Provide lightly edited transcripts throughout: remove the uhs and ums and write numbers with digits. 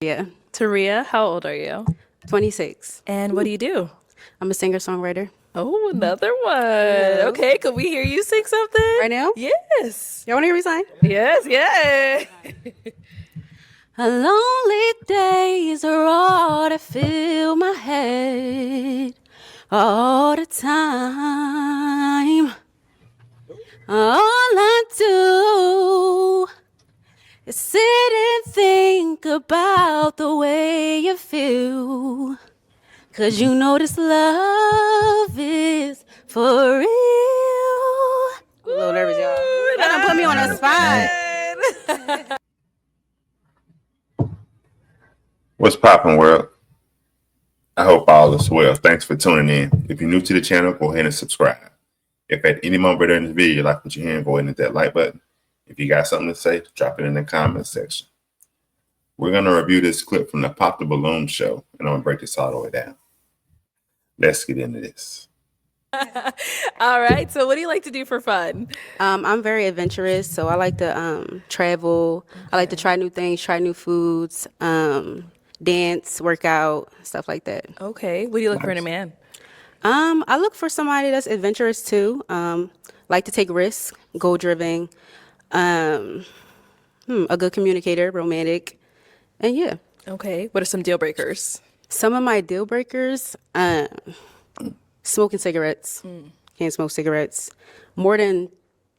Yeah, Taria, how old are you? 26. And what do you do? I'm a singer-songwriter. Oh, another one. Yes. Okay, could we hear you sing something? Right now? Yes. Y'all want to hear me sing? Yes, yes. A lonely days are all that fill my head all the time. All I do is sit and think about the way you feel. 'Cause you know this love is for real. I'm a little nervous, y'all. Y'all done put me on a spot. What's poppin', world? I hope all is well. Thanks for tuning in. If you're new to the channel, go ahead and subscribe. If at any moment during this video you like what you're hearing, go ahead and hit that like button. If you got something to say, drop it in the comment section. We're going to review this clip from the Pop the Balloon show, and I'm going to break this all the way down. Let's get into this. All right. So, what do you like to do for fun? I'm very adventurous, so I like to travel. I like to try new things, try new foods, dance, work out, stuff like that. Okay. What do you look for in a man? I look for somebody that's adventurous too. Like to take risks, goal driven, a good communicator, romantic, and yeah. Okay. What are some deal breakers? Some of my deal breakers, smoking cigarettes. Can't smoke cigarettes. More than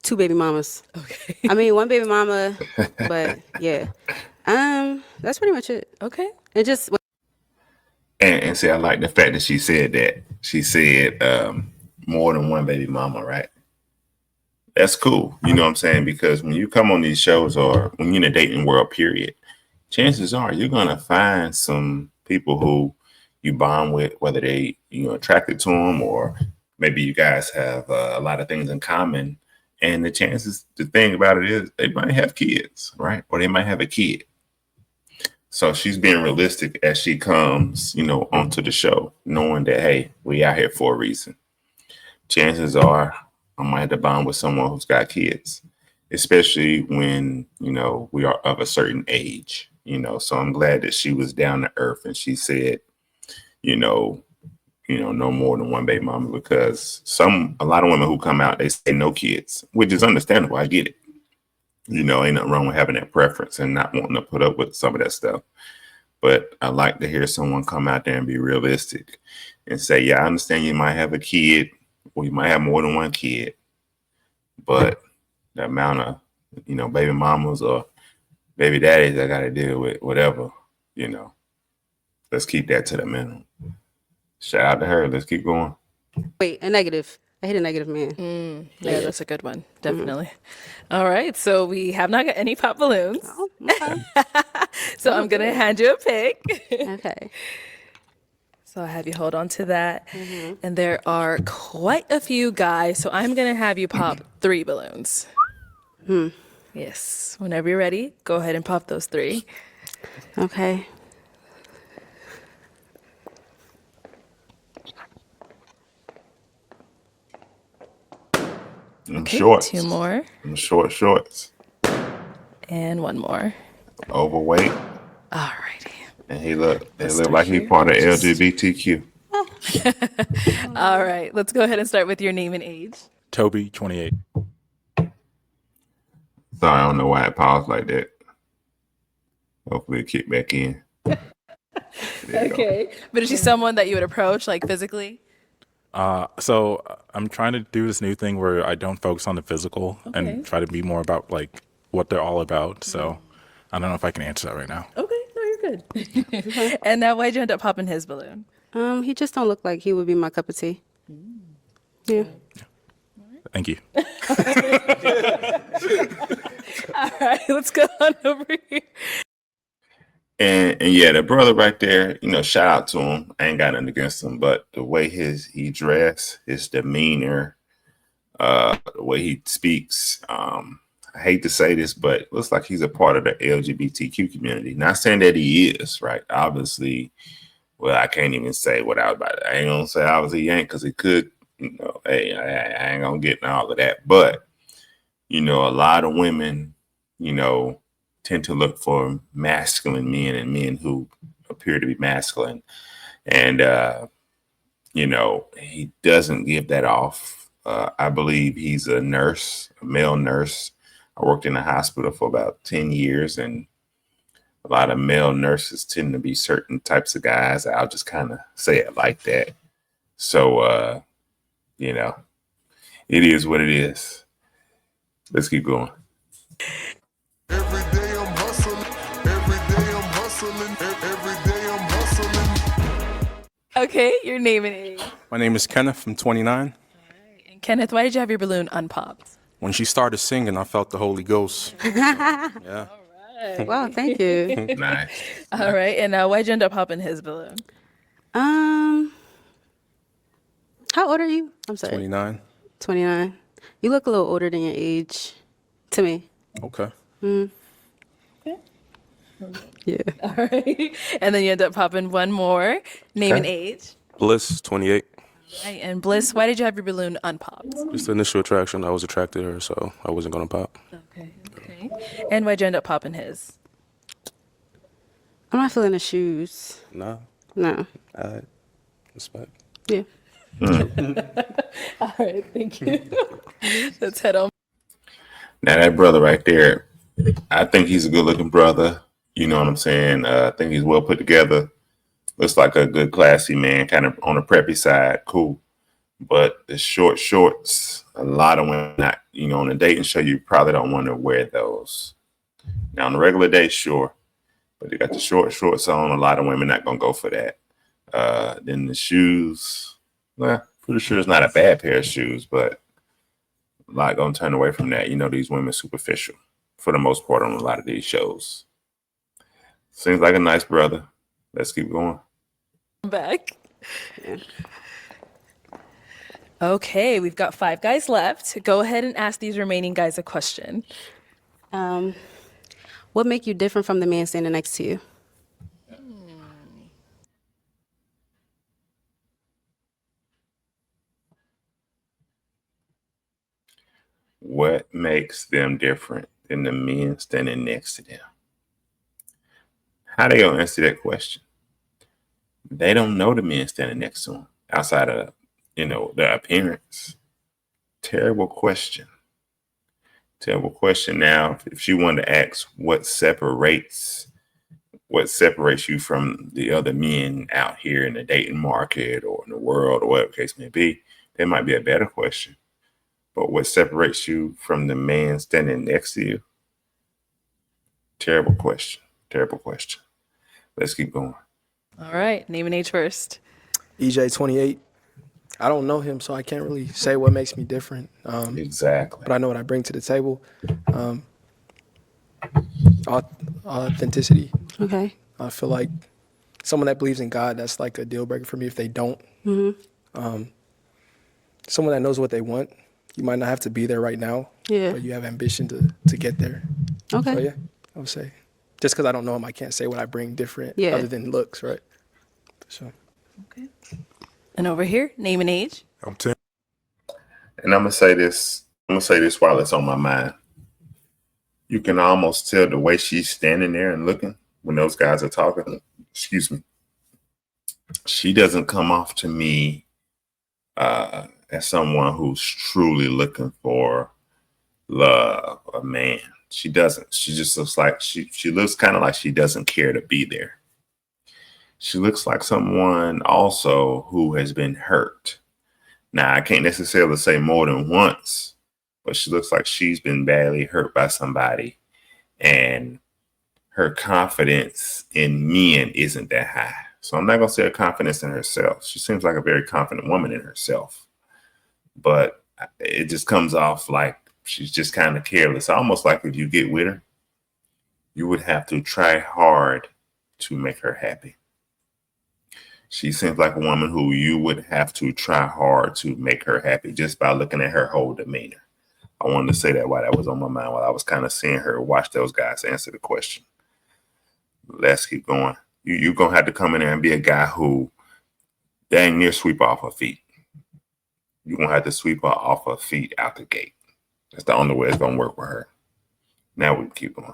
2 baby mamas. Okay. I mean, 1 baby mama, but yeah. That's pretty much it. Okay. It just And see, I like the fact that she said that. She said more than 1 baby mama, right? That's cool. You know what I'm saying? Because when you come on these shows or when you're in the dating world, period, chances are you're going to find some people who you bond with, whether you're attracted to them or maybe you guys have a lot of things in common. And the thing about it is they might have kids, right? Or they might have a kid. So she's being realistic as she comes, onto the show, knowing that, hey, we out here for a reason. Chances are I might have to bond with someone who's got kids, especially when, we are of a certain age, so I'm glad that she was down to earth and she said, no more than 1 baby mama, because a lot of women who come out, they say no kids, which is understandable. I get it. Ain't nothing wrong with having that preference and not wanting to put up with some of that stuff. But I like to hear someone come out there and be realistic and say, yeah, I understand you might have a kid or you might have more than 1 kid, but the amount of, baby mamas or baby daddies I got to deal with, whatever, let's keep that to the minimum. Shout out to her. Let's keep going. wait, a negative. I hate a negative man. Yeah, that's a good one. Definitely. All right. So, we have not got any pop balloons. Oh, okay. So, I'm going to hand you a pick. Okay. So, I have you hold on to that. And there are quite a few guys. So, I'm going to have you pop 3 balloons. Yes. Whenever you're ready, go ahead and pop those 3. Okay. Them Okay, shorts. 2 more. Them shorts. And 1 more. Overweight. All righty. And they look start like he's here. part of LGBTQ. All right. Let's go ahead and start with your name and age. Toby, 28. Sorry, I don't know why it paused like that. Hopefully it kicked back in. There you go. Okay. But is she someone that you would approach, like physically? So I'm trying to do this new thing where I don't focus on the physical Okay. and try to be more about like what they're all about. So I don't know if I can answer that right now. Okay. No, you're good. And now, why'd you end up popping his balloon? He just don't look like he would be my cup of tea. Yeah. Thank you. All right. Let's go on over here. And yeah, the brother right there, shout out to him. I ain't got nothing against him, but the way he dressed, his demeanor, the way he speaks, I hate to say this, but it looks like he's a part of the LGBTQ community. Not saying that he is, right? Obviously, well, I can't even say what I was about. I ain't gonna say obviously he ain't, because he could, hey, I ain't gonna get into all of that. But, a lot of women, tend to look for masculine men and men who appear to be masculine. And, he doesn't give that off. I believe he's a nurse, a male nurse. I worked in a hospital for about 10 years, and a lot of male nurses tend to be certain types of guys. I'll just kind of say it like that. So, it is what it is. Let's keep going. Every day I'm hustling. Every day I'm hustling. Every day I'm hustling. Okay, your name and age. My name is Kenneth. I'm 29. And Kenneth, why did you have your balloon unpopped? When she started singing, I felt the Holy Ghost. Yeah. Wow, thank you. Nice. All right, and why'd you end up popping his balloon? How old are you? I'm sorry. 29. 29. You look a little older than your age to me. Okay. Yeah. All right, and then you end up popping one more. Name and age. Bliss, 28. Right, and Bliss, why did you have your balloon unpopped? Just the initial attraction. I was attracted to her, so I wasn't going to pop. Okay. And why'd you end up popping his? I'm not feeling the shoes. Nah, No. I respect. Yeah. All right, thank you. Let's head on. Now that brother right there, I think he's a good looking brother. You know what I'm saying? I think he's well put together. Looks like a good classy man, kind of on the preppy side. Cool. But the short shorts, a lot of women, not, on a dating show, you probably don't want to wear those. Now on a regular day, sure. But they got the short shorts on. A lot of women not going to go for that. Then the shoes, well, pretty sure it's not a bad pair of shoes, but a lot going to turn away from that. These women superficial for the most part on a lot of these shows. Seems like a nice brother. Let's keep going. Back. Okay, we've got 5 guys left. Go ahead and ask these remaining guys a question. What make you different from the man standing next to you? What makes them different than the men standing next to them? How they gonna answer that question? They don't know the men standing next to them outside of, their appearance. Terrible question. Terrible question. Now, if she wanted to ask what separates you from the other men out here in the dating market or in the world or whatever the case may be, that might be a better question. But what separates you from the man standing next to you? Terrible question. Terrible question. Let's keep going. All right, name and age first. EJ 28. I don't know him, so I can't really say what makes me different. Exactly. But I know what I bring to the table. Authenticity. Okay. I feel like someone that believes in God, that's like a deal breaker for me if they don't. Someone that knows what they want. You might not have to be there right now, Yeah. but you have ambition to get there. Okay. So yeah, I would say. Just because I don't know him, I can't say what I bring different Yeah. other than looks, right? So. Okay. And over here, name and age. I'm 10. And I'm gonna say this while it's on my mind. You can almost tell the way she's standing there and looking when those guys are talking. Excuse me. She doesn't come off to me as someone who's truly looking for love, a man. She doesn't. She just looks like she looks kind of like she doesn't care to be there. She looks like someone also who has been hurt. Now, I can't necessarily say more than once, but she looks like she's been badly hurt by somebody, and her confidence in men isn't that high. So I'm not going to say her confidence in herself. She seems like a very confident woman in herself, but it just comes off like she's just kind of careless. Almost like if you get with her, you would have to try hard to make her happy. She seems like a woman who you would have to try hard to make her happy just by looking at her whole demeanor. I wanted to say that while that was on my mind, while I was kind of seeing her watch those guys answer the question. Let's keep going. You're going to have to come in there and be a guy who dang near sweep off her feet. You're going to have to sweep her off her feet out the gate. That's the only way it's going to work with her. Now we can keep going.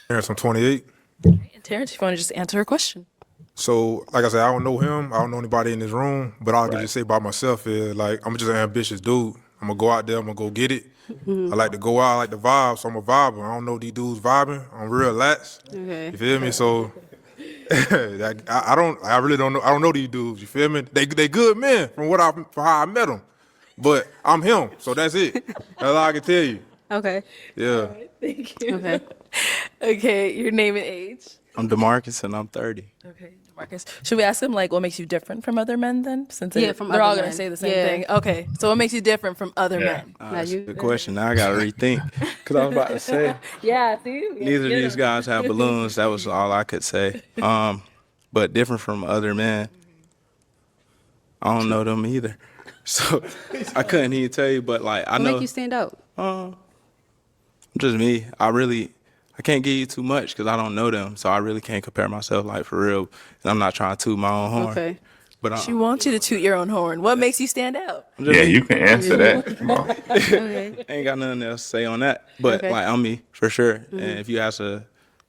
Terrence, I'm 28. And Terrence, if you want to just answer her question. So, like I said, I don't know him. I don't know anybody in this room. But all I can just say about myself is, like, I'm just an ambitious dude. I'm going to go out there. I'm going to go get it. I like to go out. I like to vibe. So I'm a viber. I don't know these dudes vibing. I'm real lax. Okay. You feel me? So I really don't know. I don't know these dudes. You feel me? They good men from how I met them. But I'm him. So that's it. That's all I can tell you. Okay. Yeah. Thank you. Okay. Okay, your name and age. I'm DeMarcus and I'm 30. Okay, Marcus. Should we ask him like what makes you different from other men then? Since Yeah, from they're other all gonna men. say the same Yeah. thing. Okay, so what makes you different from other men? Now That's you- a good question. Now I gotta rethink. Cause I was about to say Yeah, see? neither of these guys have balloons. That was all I could say. But different from other men. I don't know them either. So I couldn't even tell you, but like I What know make you stand out? just me. I can't give you too much because I don't know them. So I really can't compare myself like for real. And I'm not trying to toot my own horn. Okay. But She wants you to toot your own horn. What makes you stand out? Yeah, you can answer that. Come on. Okay. ain't got nothing else to say on that. But Okay. like I'm me for sure. And if you ask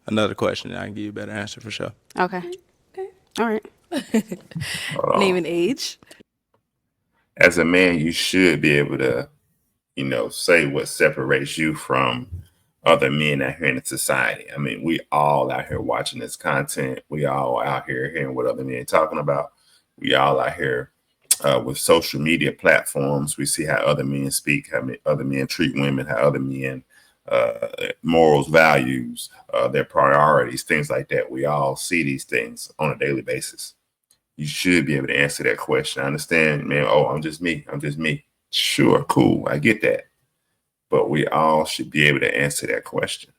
another question, I can give you a better answer for sure. Okay. All right. Hold on. Name and age. As a man, you should be able to, say what separates you from other men out here in the society. I mean, we all out here watching this content. We all out here hearing what other men talking about. We all out here with social media platforms. We see how other men speak, how other men treat women, how other men morals, values, their priorities, things like that. We all see these things on a daily basis. You should be able to answer that question. I understand, man. Oh, I'm just me. I'm just me. Sure, cool. I get that. But we all should be able to answer that question.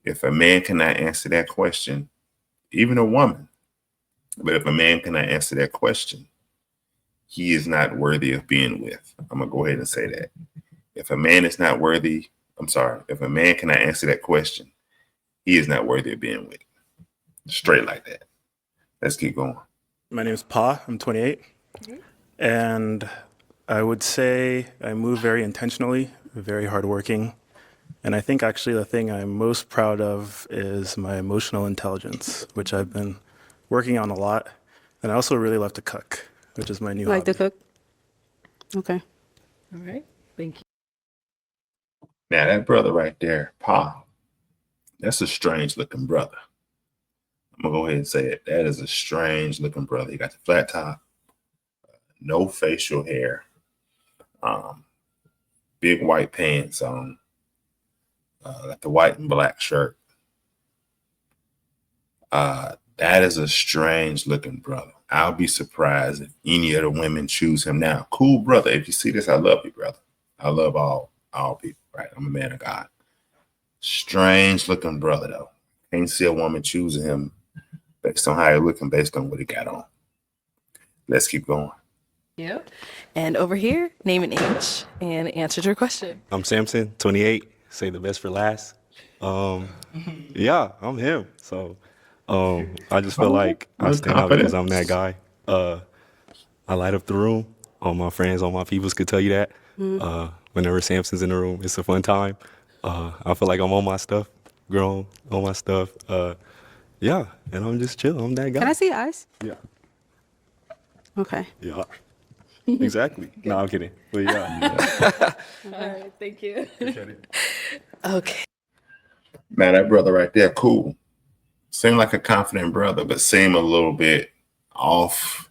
If a man cannot answer that question, even a woman, but if a man cannot answer that question, he is not worthy of being with. I'm going to go ahead and say that. If a man is not worthy, if a man cannot answer that question, he is not worthy of being with. Straight like that. Let's keep going. My name is Pa. I'm 28. And I would say I move very intentionally, very hardworking. And I think actually the thing I'm most proud of is my emotional intelligence, which I've been working on a lot. And I also really love to cook, which is my new Like hobby. to cook? Okay. All right. Thank you. Now that brother right there, Pa, that's a strange looking brother. I'm gonna go ahead and say it. That is a strange looking brother. He got the flat top, no facial hair, big white pants on, got the white and black shirt. That is a strange looking brother. I'll be surprised if any other women choose him now. Cool brother. If you see this, I love you, brother. I love all people, right? I'm a man of God. Strange looking brother though. Can't see a woman choosing him based on how he looking, based on what he got on. Let's keep going. Yep. And over here, name and age and answer to your question. I'm Samson, 28. Say the best for last. Yeah, I'm him. So I just feel like I stand out because I'm that guy. I light up the room. All my friends, all my peoples could tell you that. Whenever Samson's in the room, it's a fun time. I feel like I'm on my stuff, grown, on my stuff. Yeah, and I'm just chill. I'm that guy. Can I see your eyes? Yeah. Okay. Yeah. Exactly. No, I'm kidding. But yeah. All right. Thank you. Okay. Now that brother right there, cool. Seem like a confident brother, but seem a little bit off.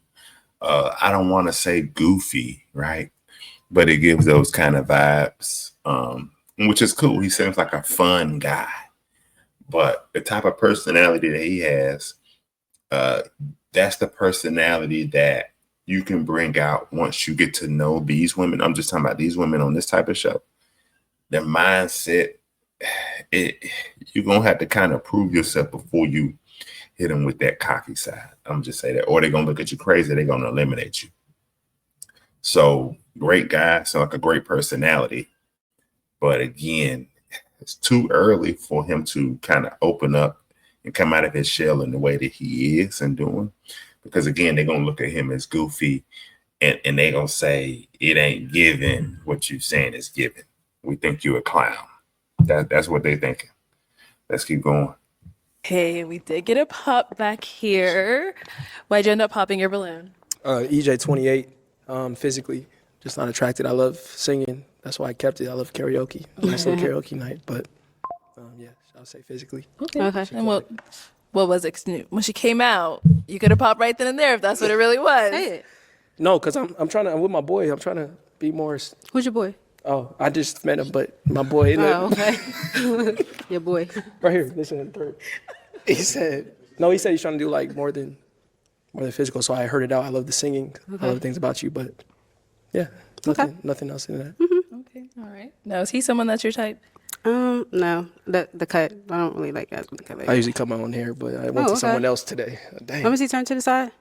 I don't want to say goofy, right? But it gives those kind of vibes, which is cool. He seems like a fun guy. But the type of personality that he has, that's the personality that you can bring out once you get to know these women. I'm just talking about these women on this type of show. Their mindset, you're going to have to kind of prove yourself before you hit them with that cocky side. I'm just saying that. Or they're going to look at you crazy. They're going to eliminate you. So great guy, sound like a great personality. But again, it's too early for him to kind of open up and come out of his shell in the way that he is and doing. Because again, they're going to look at him as goofy and they're going to say, it ain't given what you're saying is given. We think you're a clown. That's what they're thinking. Let's keep going. Hey, we did get a pop back here. Why'd you end up popping your balloon? EJ 28. Physically, just not attracted. I love singing. That's why I kept it. I love karaoke. A nice little karaoke night. But yeah, I'll say physically. Okay. And what was it? 'Cause when she came out, you could have popped right then and there if that's what it really was. Say it. No, because I'm with my boy. I'm trying to be more. Who's your boy? Oh, I just met him, but my boy. Oh, okay. Your boy. Right here. Listen to the third. He said he's trying to do like more than physical. So I heard it out. I love the singing. I love things about you, but yeah, nothing else in that. Okay. All right. Now, is he someone that's your type? No, the cut. I don't really like guys with the cut. Like I usually cut my own hair, but I went to someone else today. Dang. Let me see. Turn to the side.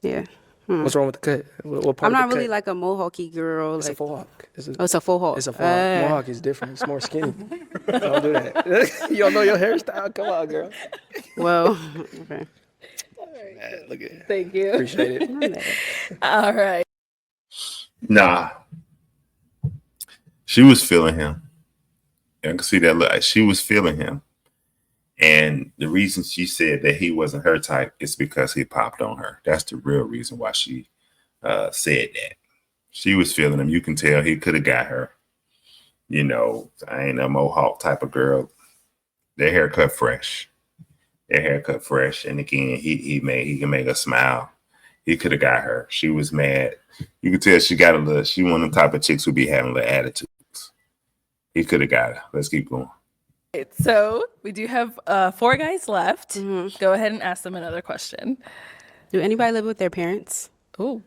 Yeah. What's wrong with the cut? What part I'm of not the really cut? like a mohawky girl. It's like, a faux hawk. it's a faux hawk. It's a faux hawk. Mohawk is different. It's more skinny. Don't do that. You don't know your hairstyle? Come on, girl. Well, okay. Man, look at it. Thank you. Appreciate it. All right. Nah, she was feeling him. I can see that look. She was feeling him. And the reason she said that he wasn't her type is because he popped on her. That's the real reason why she said that. She was feeling him. You can tell he could have got her. You know, I ain't a mohawk type of girl. Their haircut fresh. And again, he can make her smile. He could have got her. She was mad. You could tell she got she one of the type of chicks who be having little attitudes. He could have got her. Let's keep going. Right, so we do have 4 guys left. Go ahead and ask them another question. Do anybody live with their parents? Oh.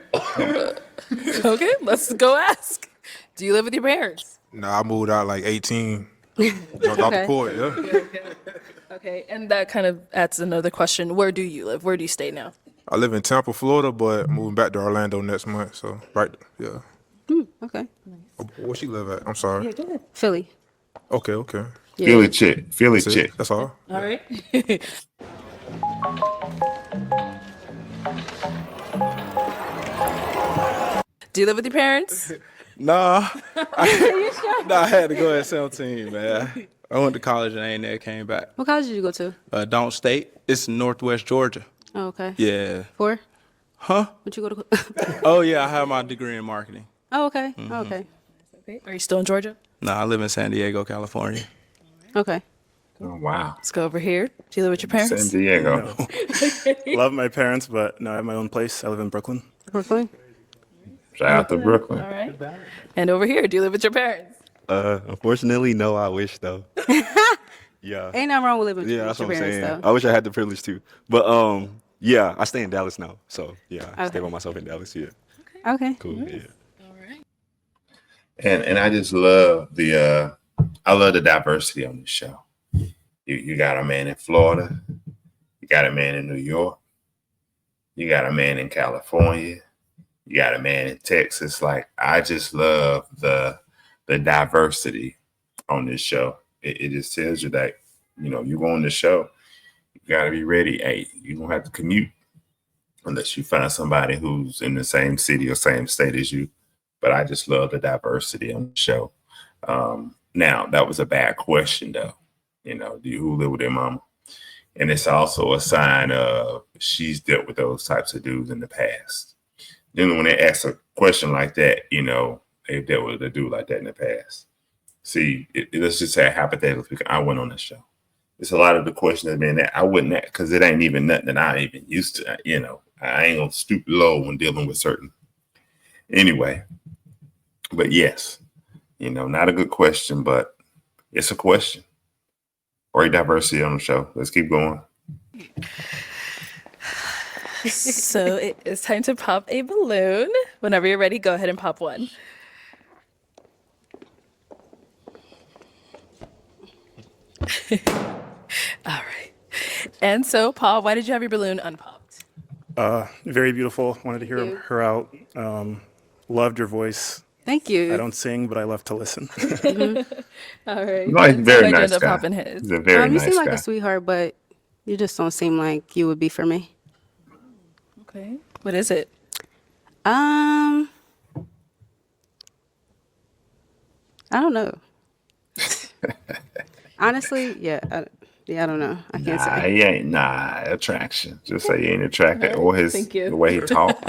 Okay, let's go ask. Do you live with your parents? Nah, I moved out like 18. Jumped off the court, yeah. Okay, and that kind of adds another question. Where do you live? Where do you stay now? I live in Tampa, Florida, but moving back to Orlando next month. So, right, yeah. Okay. Where she live at? I'm sorry. Philly. Okay. Yeah. Philly chick. That's it. That's all. All right. Do you live with your parents? Nah. I had to go at 17, man. I went to college and I ain't never came back. What college did you go to? Don't State. It's in Northwest Georgia. Oh, okay. Yeah. For? Huh? What you go to? Oh, yeah, I have my degree in marketing. Oh, okay. Oh, okay. Are you still in Georgia? No, I live in San Diego, California. Okay. Oh, wow. Let's go over here. Do you live with your parents? San Diego. Love my parents, but no, I have my own place. I live in Brooklyn. Brooklyn. Shout out to Brooklyn. All right. And over here, do you live with your parents? Unfortunately, no. I wish though. Yeah. Ain't nothing wrong with living with Yeah, your that's what I'm parents, saying. though. I wish I had the privilege to, but yeah, I stay in Dallas now, so yeah, I stay by myself in Dallas. Yeah. Okay. Cool. Yeah. And I just love the diversity on this show. You got a man in Florida, you got a man in New York, you got a man in California, you got a man in Texas. Like, I just love the diversity on this show. It just tells you that, you know, you go on the show, you gotta be ready. Hey, you don't have to commute unless you find somebody who's in the same city or same state as you. But I just love the diversity on the show. Now, that was a bad question, though. You know, do you live with their mama? And it's also a sign of she's dealt with those types of dudes in the past. Then when they ask a question like that, you know, they've dealt with a dude like that in the past. See, let's just say hypothetically, I went on the show. It's a lot of the questions that been that I wouldn't, because it ain't even nothing that I even used to. You know, I ain't gonna stoop low when dealing with certain. Anyway, but yes, you know, not a good question, but it's a question. Great diversity on the show. Let's keep going. So it is time to pop a balloon. Whenever you're ready, go ahead and pop one. All right. And so, Paul, why did you have your balloon unpopped? Very beautiful. Wanted to hear you. her out. Loved your voice. Thank you. I don't sing, but I love to listen. All right. No, he's a very Why'd you nice end up guy. popping his? He's a very you nice seem like guy. a sweetheart, but you just don't seem like you would be for me. Okay. What is it? I don't know. Honestly, I don't know. I can't Nah, say. he ain't. Nah, attraction. Just say he ain't attracted, or thank you. the way he talk.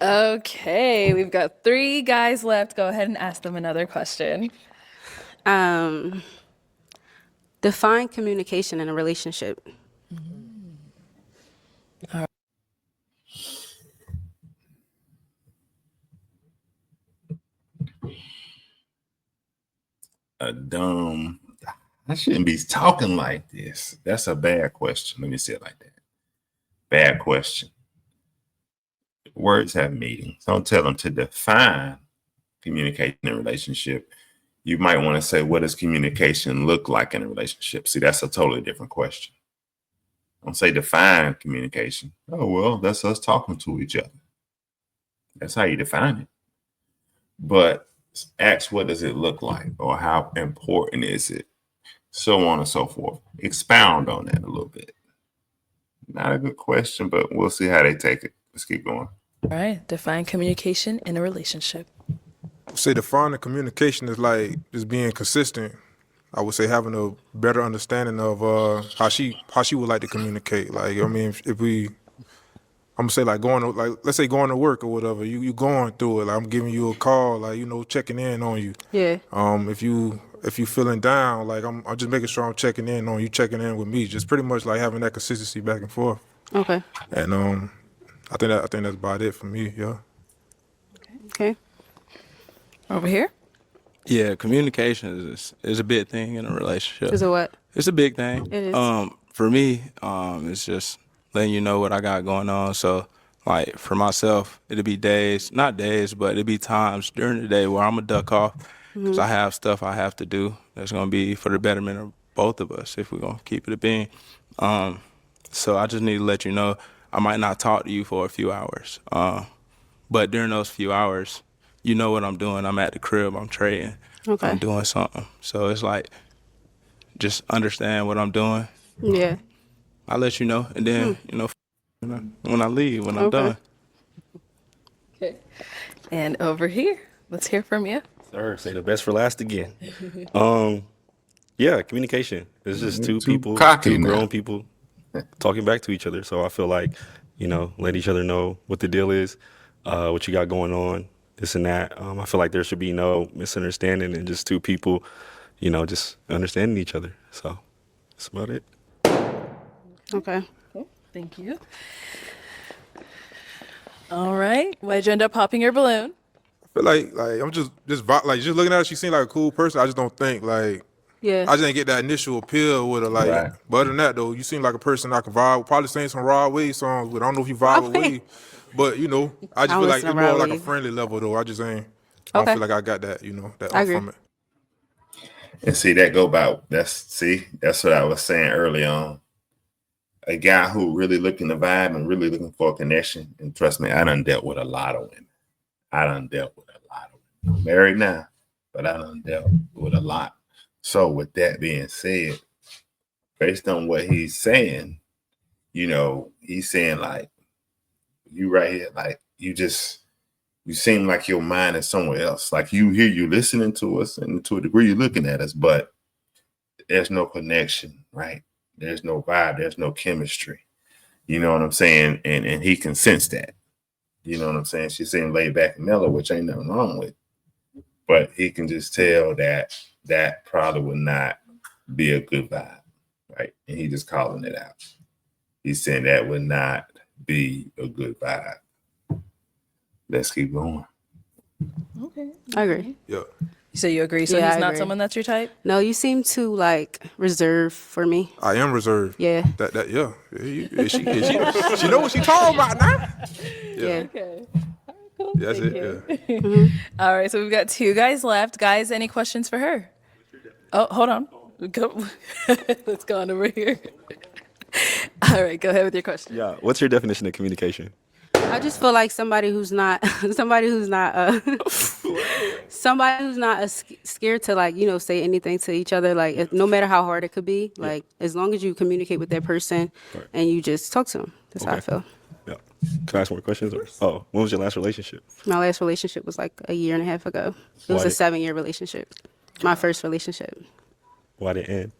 Okay, we've got 3 guys left. Go ahead and ask them another question. Define communication in a relationship. A dumb. I shouldn't be talking like this. That's a bad question. Let me say it like that. Bad question. Words have meanings. Don't tell them to define communication in a relationship. You might want to say, what does communication look like in a relationship? See, that's a totally different question. Don't say define communication. Oh, well, that's us talking to each other. That's how you define it. But ask, what does it look like, or how important is it? So on and so forth. Expound on that a little bit. Not a good question, but we'll see how they take it. Let's keep going. All right, define communication in a relationship. Say defining communication is like just being consistent. I would say having a better understanding of how she would like to communicate. Like, I mean, if we, I'm gonna say like let's say going to work or whatever. You going through it. Like, I'm giving you a call, like, checking in on you. Yeah. If you feeling down, like, I'm just making sure I'm checking in on you, checking in with me. Just pretty much like having that consistency back and forth. Okay. And I think that's about it for me. Yeah. Okay. Over here. Yeah, communication is a big thing in a relationship. Is it what? It's a big thing. It is. For me, it's just letting you know what I got going on. So, like, for myself, it'll be days, not days, but it'll be times during the day where I'm going to duck off because I have stuff I have to do that's going to be for the betterment of both of us if we're going to keep it a being. So I just need to let you know I might not talk to you for a few hours. But during those few hours, you know what I'm doing. I'm at the crib. I'm trading. Okay. I'm doing something. So it's like, just understand what I'm doing. Yeah. I'll let you know. And then, when I leave, when I'm Okay. done. Okay. And over here, let's hear from you. Sir, say the best for last again. Yeah, communication. It's just two Too people, cocky two now. grown people talking back to each other. So I feel like, let each other know what the deal is, what you got going on, this and that. I feel like there should be no misunderstanding and just two people, just understanding each other. So that's about it. Okay. Thank you. All right. Why'd you end up popping your balloon? I feel like I'm just looking at her. She seemed like a cool person. I just don't think like. Yeah. I just didn't get that initial appeal with her. Like, Right. but other than that, though, you seem like a person I can vibe with. Probably sing some Rod Wave songs with. I don't know if you vibe with Wave. Wave, but I just I feel don't like listen it's to more Rod like a Wave. friendly level, though. I just ain't. I don't Okay. feel like I got that, that I off agree. from it. And see, that's what I was saying early on. A guy who really looking to vibe and really looking for a connection. And trust me, I done dealt with a lot of women. I'm married now, but I done dealt with a lot. So with that being said, based on what he's saying, he's saying like, you right here, like you seem like your mind is somewhere else. Like you listening to us, and to a degree you're looking at us, but there's no connection, right? There's no vibe, there's no chemistry. You know what I'm saying? And he can sense that. You know what I'm saying? She seemed laid back and mellow, which ain't nothing wrong with. But he can just tell that probably would not be a good vibe, right? And he just calling it out. He's saying that would not be a good vibe. Let's keep going. Okay. I agree. Yeah. So you agree? So Yeah, he's I not agree. someone that's your type? No, you seem too like reserved for me. I am reserved. Yeah. Yeah. She know what she talking about now. Yeah. Okay. That's it. Yeah. All right. So we've got 2 guys left. Guys, any questions for her? Oh, hold on. Go. Let's go on over here. All right. Go ahead with your question. Yeah. What's your definition of communication? I just feel like somebody who's not somebody who's not scared to like say anything to each other, like no matter how hard it could be, like as long as you communicate with that person and you just talk to them. That's how I feel. Yeah. Can I ask more questions? When was your last relationship? My last relationship was like a year and a half ago. It was Why a 7-year relationship. My first relationship. Why did it end?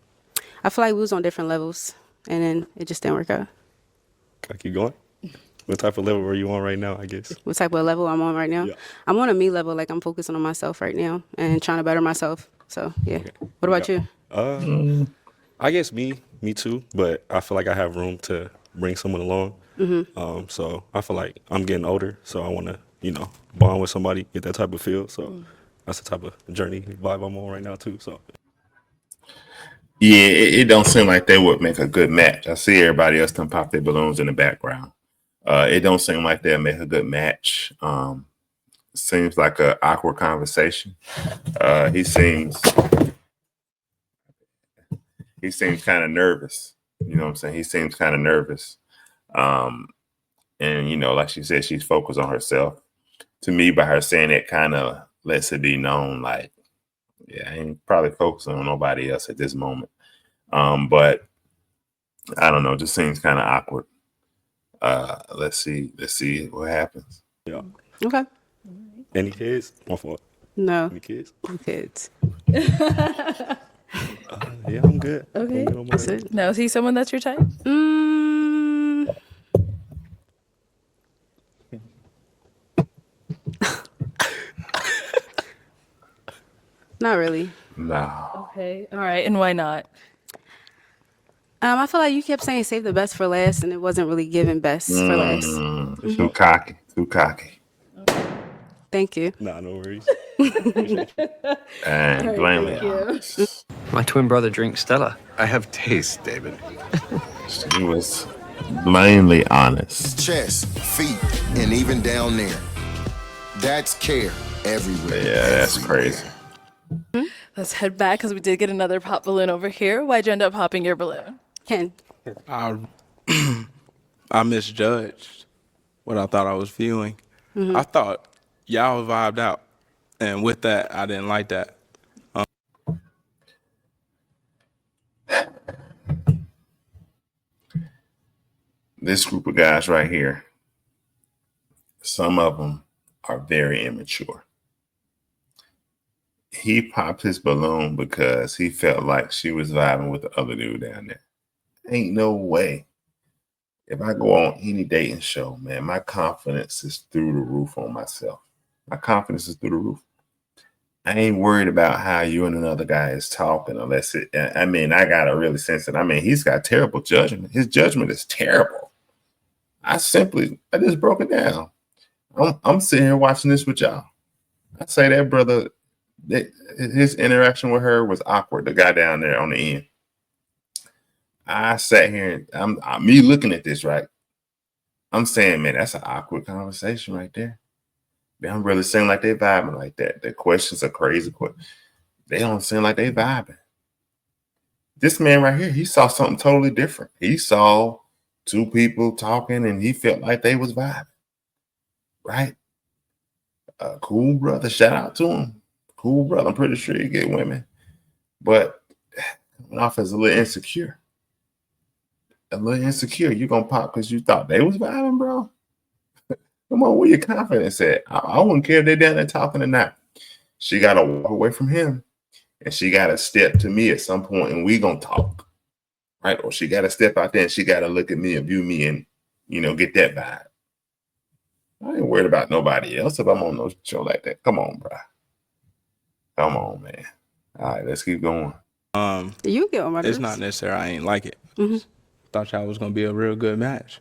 I feel like we was on different levels, and then it just didn't work out. Can I keep going? What type of level are you on right now, I guess? What type of level I'm on right now? Yeah. I'm on a me level. Like I'm focusing on myself right now and trying to better myself. So yeah. Okay. What about you? I guess me too, but I feel like I have room to bring someone along. So I feel like I'm getting older, so I want to, bond with somebody, get that type of feel. So that's the type of journey vibe I'm on right now too. So Yeah, it don't seem like they would make a good match. I see everybody else done pop their balloons in the background. It don't seem like they'll make a good match. Seems like an awkward conversation. He seems kind of nervous. You know what I'm saying? He seems kind of nervous. And like she said, she's focused on herself. To me, by her saying it, kind of lets it be known, like, yeah, I ain't probably focusing on nobody else at this moment. But I don't know, it just seems kind of awkward. Let's see what happens. yeah. Okay. Any kids? My fault. No. Any kids? Kids. Yeah, I'm good. Okay. I'm good on my That's end. it. Now, is he someone that's your type? Not really. No. Okay. All right. And why not? I feel like you kept saying save the best for last, and it wasn't really giving best for last. Too cocky. Too cocky. Thank you. Nah, no worries. And blame it. My twin brother drinks Stella. I have taste, David. She was blamely honest. Chest, feet, and even down there. That's care everywhere. Yeah, that's everywhere. crazy. Let's head back because we did get another pop balloon over here. Why'd you end up popping your balloon? Ken. I misjudged what I thought I was viewing. I thought y'all vibed out, and with that, I didn't like that. This group of guys right here, some of them are very immature. He popped his balloon because he felt like she was vibing with the other dude down there. Ain't no way. If I go on any dating show, man, my confidence is through the roof on myself. My confidence is through the roof. I ain't worried about how you and another guy is talking unless I gotta really sense it. He's got terrible judgment. His judgment is terrible. I just broke it down. I'm sitting here watching this with y'all. I say that brother, his interaction with her was awkward. The guy down there on the end. I sat here and I'm me looking at this, right? I'm saying, man, that's an awkward conversation right there. They don't really seem like they vibing like that. The questions are crazy. They don't seem like they vibing. This man right here, he saw something totally different. He saw two people talking and he felt like they was vibing. Right? Cool brother. Shout out to him. Cool brother. I'm pretty sure you get women. But coming off as a little insecure. You're going to pop because you thought they was vibing, bro. Come on, where your confidence at? I wouldn't care if they're down there talking or not. She got to walk away from him. And she got to step to me at some point and we going to talk. Right? Or she got to step out there and she got to look at me and view me and, get that vibe. I ain't worried about nobody else if I'm on no show like that. Come on, bro. Come on, man. All right, let's keep going. You get on my It's nerves. not necessary. I ain't like it. Mhm. Thought y'all was gonna be a real good match.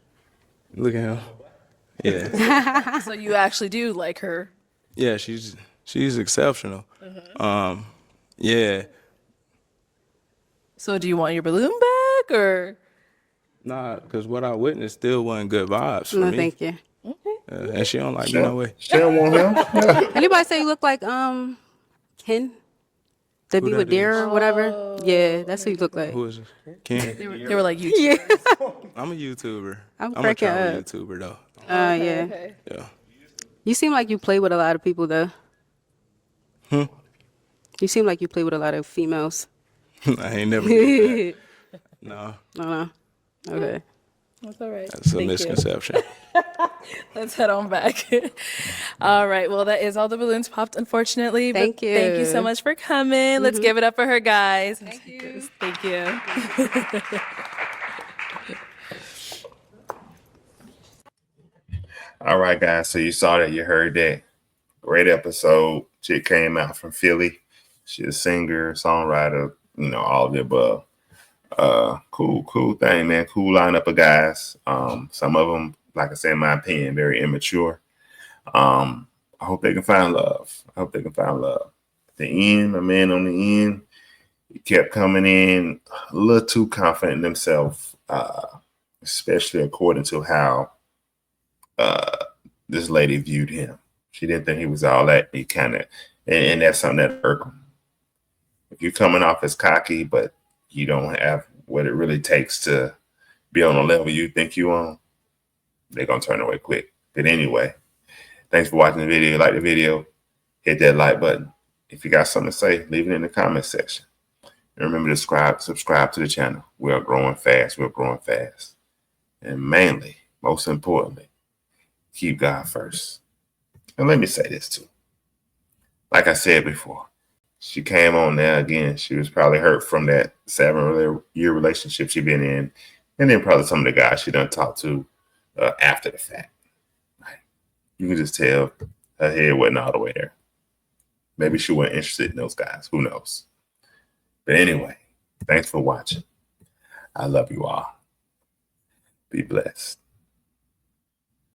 Look at him. Yeah, So you actually do like her. yeah. She's exceptional. Yeah. So do you want your balloon back or? Nah, because what I witnessed still wasn't good vibes for No, me. thank you. And she don't like me no way. She don't want him. Anybody say you look like Ken? That Who be that with Dare is? or whatever? Yeah, that's who you look like. Who is this? Ken. They were like you. Yeah. I'm a YouTuber. I'm a cracking travel up. YouTuber though. Yeah. Okay. Yeah. You seem like you play with a lot of people though. Hmm? You seem like you play with a lot of females. I ain't never did that. No. No. Okay. That's all right. That's a Thank you. misconception. Let's head on back. All right. Well, that is all the balloons popped, unfortunately. But Thank thank you so you. much for coming. Let's give it up for her, guys. Thank you. Thank you. All right, guys. So you saw that, you heard that. Great episode. Chick came out from Philly. She's a singer, songwriter, all of the above. Cool thing, man. Cool lineup of guys. Some of them, like I said, in my opinion, very immature. I hope they can find love. At the end, my man on the end, he kept coming in a little too confident in himself, especially according to how this lady viewed him. She didn't think he was all that. He kind of, and that's something that irked him. If you're coming off as cocky, but you don't have what it really takes to be on the level you think you on, they're going to turn away quick. But anyway, thanks for watching the video. Like the video, hit that like button. If you got something to say, leave it in the comment section. And remember to subscribe to the channel. We're growing fast. And mainly, most importantly, keep God first. And let me say this too. Like I said before, she came on there again. She was probably hurt from that 7-year relationship she been in. And then probably some of the guys she done talked to after the fact. You can just tell her head wasn't all the way there. Maybe she wasn't interested in those guys. Who knows? But anyway, thanks for watching. I love you all. Be blessed.